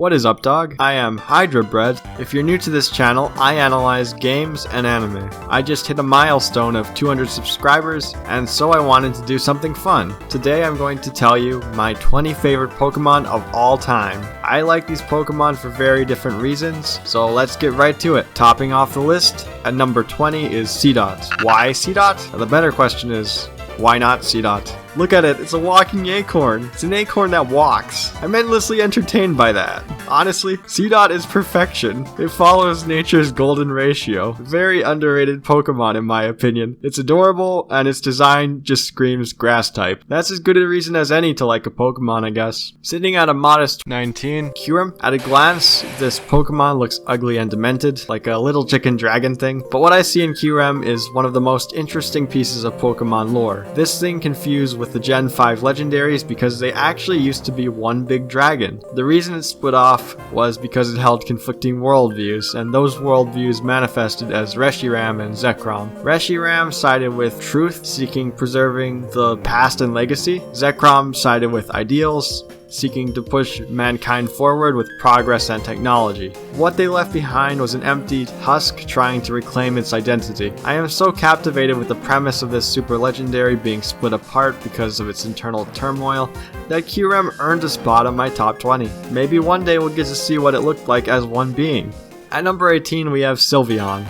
What is up, dog? I am Hydra-bred. If you're new to this channel, I analyze games and anime. I just hit a milestone of 200 subscribers, and so I wanted to do something fun. Today I'm going to tell you my 20 favorite Pokemon of all time. I like these Pokemon for very different reasons, so let's get right to it. Topping off the list, at number 20 is Seedot. Why Seedot? The better question is, why not Seedot? Look at it, it's a walking acorn. It's an acorn that walks. I'm endlessly entertained by that. Honestly, Seedot is perfection. It follows nature's golden ratio. Very underrated Pokemon in my opinion. It's adorable, and its design just screams grass type. That's as good a reason as any to like a Pokemon, I guess. Sitting at a modest 19, Qrem. At a glance, this Pokemon looks ugly and demented, like a little chicken dragon thing. But what I see in Qrem is one of the most interesting pieces of Pokemon lore. This thing confused with the Gen 5 legendaries because they actually used to be one big dragon. The reason it split off was because it held conflicting worldviews, and those worldviews manifested as Reshiram and Zekrom. Reshiram sided with truth, seeking preserving the past and legacy. Zekrom sided with ideals, seeking to push mankind forward with progress and technology. What they left behind was an empty husk trying to reclaim its identity. I am so captivated with the premise of this super legendary being split apart because of its internal turmoil that Qrem earned a spot on my top 20. Maybe one day we'll get to see what it looked like as one being. At number 18 we have Sylveon.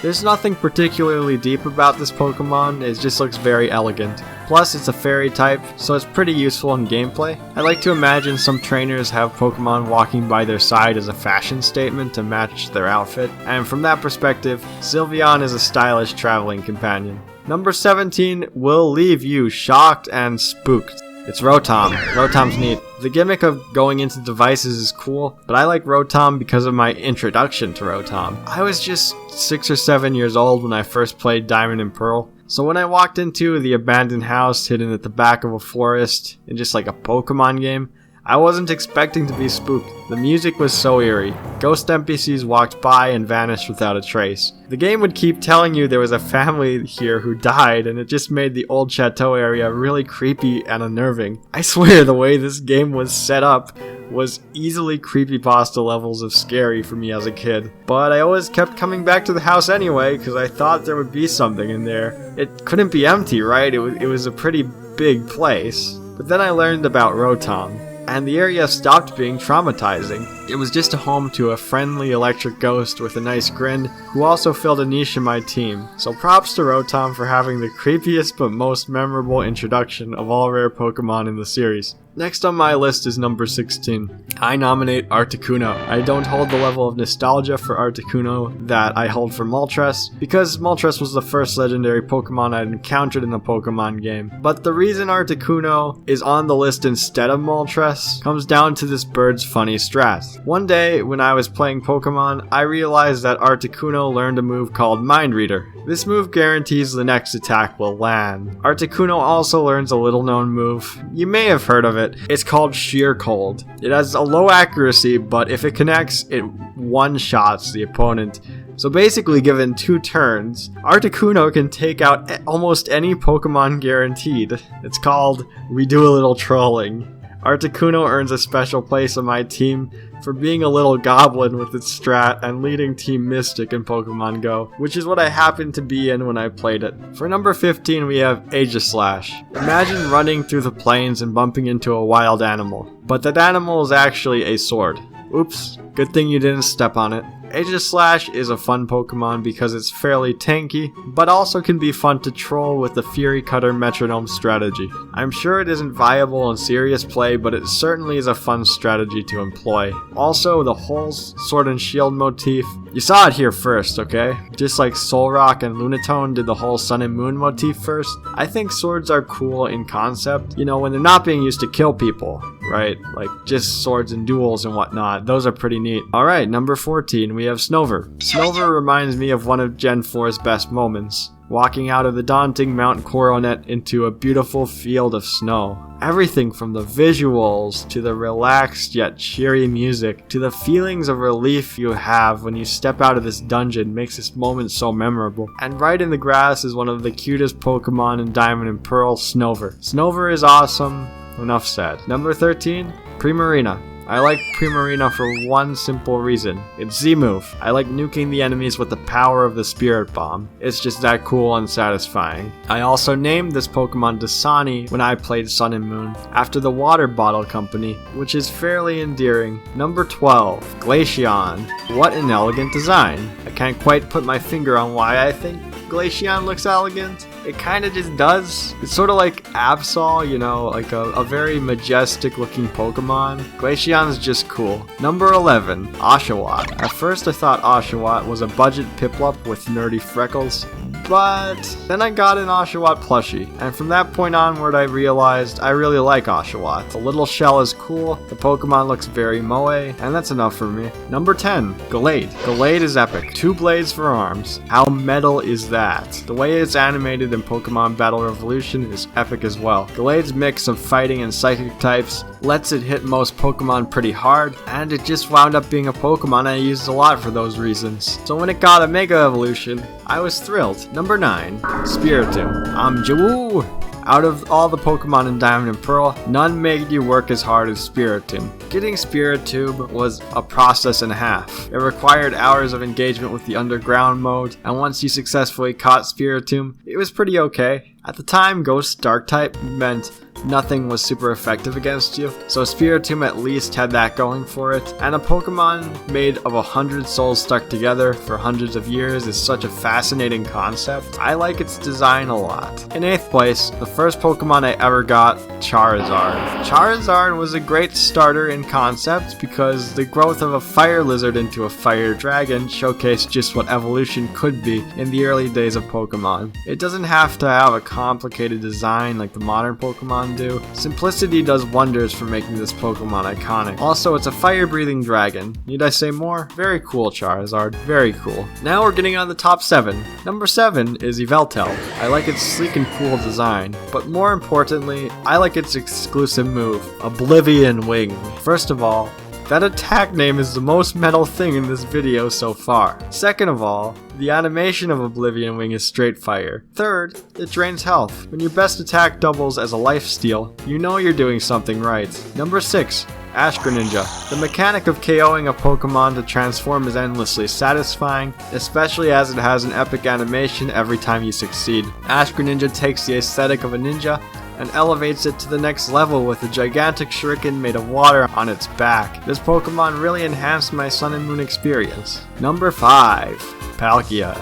There's nothing particularly deep about this Pokemon, it just looks very elegant. Plus, it's a fairy type, so it's pretty useful in gameplay. I like to imagine some trainers have Pokemon walking by their side as a fashion statement to match their outfit, and from that perspective, Sylveon is a stylish traveling companion. Number 17 will leave you shocked and spooked. It's Rotom. Rotom's neat. The gimmick of going into devices is cool, but I like Rotom because of my introduction to Rotom. I was just 6 or 7 years old when I first played Diamond and Pearl, so when I walked into the abandoned house hidden at the back of a forest in just like a Pokemon game, I wasn't expecting to be spooked. The music was so eerie. Ghost NPCs walked by and vanished without a trace. The game would keep telling you there was a family here who died, and it just made the old chateau area really creepy and unnerving. I swear the way this game was set up was easily creepypasta levels of scary for me as a kid. But I always kept coming back to the house anyway because I thought there would be something in there. It couldn't be empty, right? It was a pretty big place. But then I learned about Rotom, and the area stopped being traumatizing. It was just a home to a friendly electric ghost with a nice grin, who also filled a niche in my team. So props to Rotom for having the creepiest but most memorable introduction of all rare Pokemon in the series. Next on my list is number 16. I nominate Articuno. I don't hold the level of nostalgia for Articuno that I hold for Moltres, because Moltres was the first legendary Pokemon I'd encountered in a Pokemon game. But the reason Articuno is on the list instead of Moltres comes down to this bird's funny strat. One day, when I was playing Pokemon, I realized that Articuno learned a move called Mind Reader. This move guarantees the next attack will land. Articuno also learns a little known move. You may have heard of it. It's called Sheer Cold. It has a low accuracy, but if it connects, it one-shots the opponent. So basically, given 2 turns, Articuno can take out almost any Pokemon guaranteed. It's called We Do a Little Trolling. Articuno earns a special place on my team for being a little goblin with its strat and leading Team Mystic in Pokemon Go, which is what I happened to be in when I played it. For number 15 we have Aegis Slash. Imagine running through the plains and bumping into a wild animal, but that animal is actually a sword. Oops, good thing you didn't step on it. Aegis Slash is a fun Pokemon because it's fairly tanky, but also can be fun to troll with the Fury Cutter metronome strategy. I'm sure it isn't viable in serious play, but it certainly is a fun strategy to employ. Also, the whole Sword and Shield motif, you saw it here first, okay? Just like Solrock and Lunatone did the whole Sun and Moon motif first. I think swords are cool in concept, you know, when they're not being used to kill people, right? Like just swords and duels and whatnot. Those are pretty neat. Alright, number 14, we have Snover. Snover reminds me of one of Gen 4's best moments. Walking out of the daunting Mount Coronet into a beautiful field of snow. Everything from the visuals, to the relaxed yet cheery music, to the feelings of relief you have when you step out of this dungeon makes this moment so memorable. And right in the grass is one of the cutest Pokemon in Diamond and Pearl, Snover. Snover is awesome, enough said. Number 13, Primarina. I like Primarina for one simple reason. It's Z-move. I like nuking the enemies with the power of the Spirit Bomb. It's just that cool and satisfying. I also named this Pokemon Dasani when I played Sun and Moon, after the water bottle company, which is fairly endearing. Number 12, Glaceon. What an elegant design. I can't quite put my finger on why I think Glaceon looks elegant. It kind of just does. It's sort of like Absol, you know, like a very majestic looking Pokemon. Glaceon is just cool. Number 11, Oshawott. At first I thought Oshawott was a budget Piplup with nerdy freckles, but then I got an Oshawott plushie, and from that point onward I realized I really like Oshawott. The little shell is cool, the Pokemon looks very moe, and that's enough for me. Number 10, Gallade. Gallade is epic. 2 blades for arms. How metal is that? The way it's animated in Pokemon Battle Revolution is epic as well. Gallade's mix of fighting and psychic types lets it hit most Pokemon pretty hard, and it just wound up being a Pokemon I used a lot for those reasons. So when it got a Mega Evolution, I was thrilled. Number 9, Spiritomb. Jawu! Out of all the Pokemon in Diamond and Pearl, none made you work as hard as Spiritomb. Getting Spiritomb was a process and a half. It required hours of engagement with the underground mode, and once you successfully caught Spiritomb, it was pretty okay. At the time, Ghost Dark type meant nothing was super effective against you, so Spiritomb at least had that going for it, and a Pokemon made of 100 souls stuck together for hundreds of years is such a fascinating concept. I like its design a lot. In 8th place, the first Pokemon I ever got, Charizard. Charizard was a great starter in concept because the growth of a fire lizard into a fire dragon showcased just what evolution could be in the early days of Pokemon. It doesn't have to have a complicated design like the modern Pokemon do. Simplicity does wonders for making this Pokemon iconic. Also, it's a fire-breathing dragon. Need I say more? Very cool, Charizard. Very cool. Now we're getting on the top 7. Number 7 is Yveltal. I like its sleek and cool design, but more importantly, I like its exclusive move, Oblivion Wing. First of all, that attack name is the most metal thing in this video so far. Second of all, the animation of Oblivion Wing is straight fire. Third, it drains health. When your best attack doubles as a lifesteal, you know you're doing something right. Number 6, Ash Greninja. The mechanic of KOing a Pokemon to transform is endlessly satisfying, especially as it has an epic animation every time you succeed. Ash Greninja takes the aesthetic of a ninja and elevates it to the next level with a gigantic shuriken made of water on its back. This Pokemon really enhanced my Sun and Moon experience. Number 5, Palkia.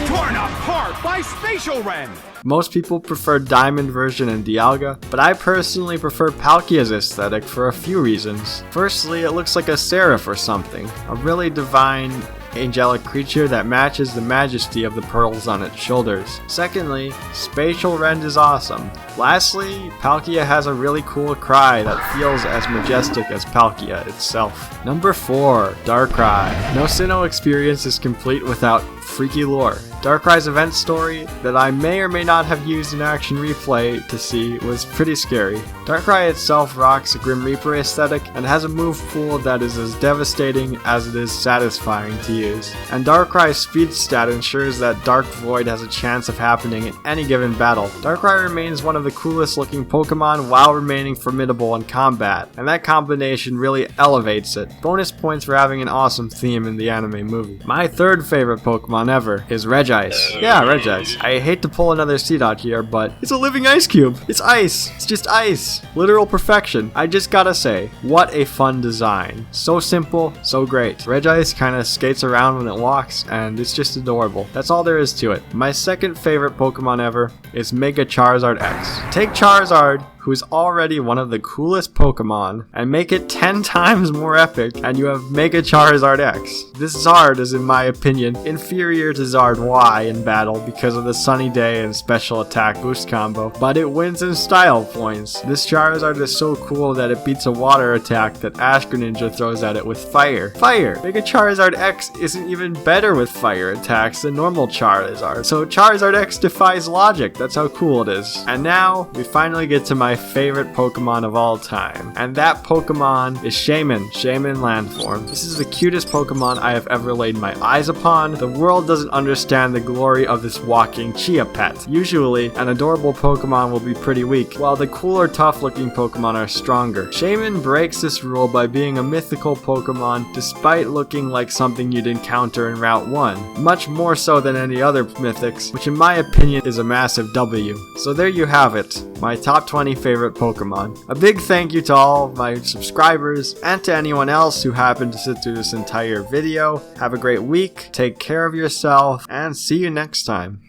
Torn apart by Spatial Ren! Most people prefer Diamond version and Dialga, but I personally prefer Palkia's aesthetic for a few reasons. Firstly, it looks like a seraph or something, a really divine, angelic creature that matches the majesty of the pearls on its shoulders. Secondly, Spatial Rend is awesome. Lastly, Palkia has a really cool cry that feels as majestic as Palkia itself. Number 4, Darkrai. No Sinnoh experience is complete without freaky lore. Darkrai's event story that I may or may not have used in Action Replay to see was pretty scary. Darkrai itself rocks a Grim Reaper aesthetic and has a move pool that is as devastating as it is satisfying to use. And Darkrai's speed stat ensures that Dark Void has a chance of happening in any given battle. Darkrai remains one of the coolest looking Pokemon while remaining formidable in combat, and that combination really elevates it. Bonus points for having an awesome theme in the anime movie. My third favorite Pokemon ever is Regice. Yeah, Regice. I hate to pull another seed out here, but it's a living ice cube. It's ice. It's just ice. Literal perfection. I just gotta say, what a fun design. So simple, so great. Regice kind of skates around when it walks, and it's just adorable. That's all there is to it. My second favorite Pokemon ever is Mega Charizard X. Take Charizard, who is already one of the coolest Pokemon, and make it 10 times more epic, and you have Mega Charizard X. This Zard is, in my opinion, inferior to Zard Y in battle because of the Sunny Day and special attack boost combo, but it wins in style points. This Charizard is so cool that it beats a water attack that Ash Greninja throws at it with fire. Fire! Mega Charizard X isn't even better with fire attacks than normal Charizard, so Charizard X defies logic. That's how cool it is. And now, we finally get to my my favorite Pokemon of all time. And that Pokemon is Shaman Landform. This is the cutest Pokemon I have ever laid my eyes upon. The world doesn't understand the glory of this walking Chia pet. Usually, an adorable Pokemon will be pretty weak, while the cooler, tough-looking Pokemon are stronger. Shaman breaks this rule by being a mythical Pokemon despite looking like something you'd encounter in Route 1. Much more so than any other mythics, which in my opinion is a massive W. So there you have it, my top 20 favorite Pokemon. A big thank you to all of my subscribers and to anyone else who happened to sit through this entire video. Have a great week, take care of yourself, and see you next time.